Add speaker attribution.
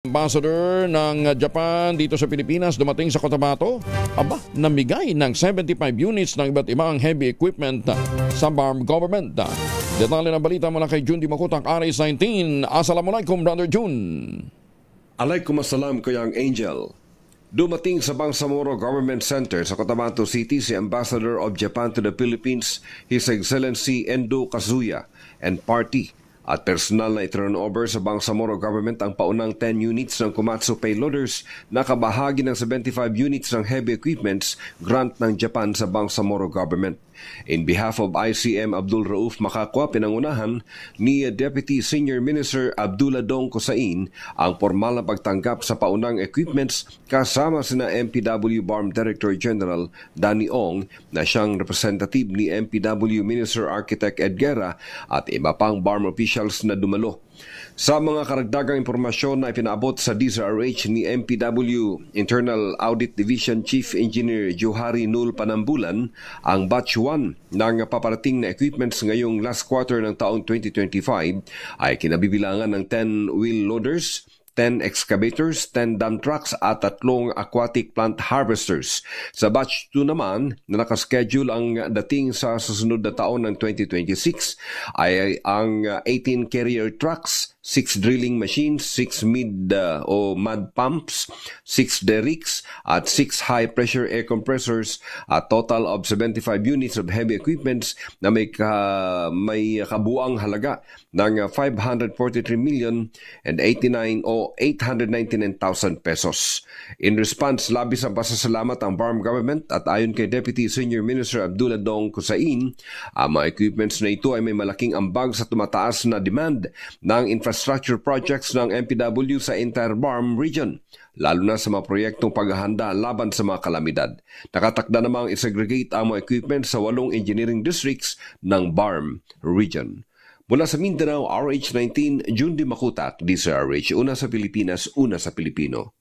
Speaker 1: Ambassador ng Japan dito sa Pilipinas dumating sa Cotabato, namigay ng 75 units ng iba't ibang heavy equipment sa BARM government. Detalye ng balita mula kay Jun Dimakutak, Aris 19. Assalamualaikum, Brother Jun.
Speaker 2: Alaikum assalam, Kuyang Angel. Dumating sa Bangsamoro Government Center sa Cotabato City si Ambassador of Japan to the Philippines, His Excellency Endo Kazuya, and party. At personal na i-turn over sa Bangsamoro Government ang paunang 10 units ng Komatsu payloaders na kabahagi ng 75 units ng heavy equipments grant ng Japan sa Bangsamoro Government. In behalf of ICM Abdul Rauf Makakwa, pinangunahan ni Deputy Senior Minister Abdullah Dong Kusain ang formal na pagtanggap sa paunang equipments kasama sina MPW BARM Director General Danny Ong na siyang representative ni MPW Minister Architect Edguera at iba pang BARM officials na dumalo. Sa mga karagdagang impormasyon na ipinaabot sa DZRH ni MPW Internal Audit Division Chief Engineer Johari Nul Panambulan, ang Batch 1 ng paparating na equipments ngayong last quarter ng taong 2025 ay kinabibilangan ng 10 wheel loaders, 10 excavators, 10 dump trucks at 3 aquatic plant harvesters. Sa Batch 2 naman na nakaschedule ang dating sa susunod na taon ng 2026 ay ang 18 carrier trucks, 6 drilling machines, 6 mud pumps, 6 derricks at 6 high-pressure air compressors, a total of 75 units of heavy equipments na may kabuang halaga ng 543 million and 899,000 pesos. In response, labis ang pasasalamat ang BARM government at ayon kay Deputy Senior Minister Abdullah Dong Kusain, ang mga equipments na ito ay may malaking ambag sa tumataas na demand ng infrastructure projects ng MPW sa entire BARM region, lalo na sa mga proyektong paghahanda laban sa mga kalamidad. Nakatakda namang isegregate ang mga equipment sa 8 engineering districts ng BARM region. Mula sa Mindanao, RH19, Jun Dimakutak, DZRH, una sa Pilipinas, una sa Pilipino.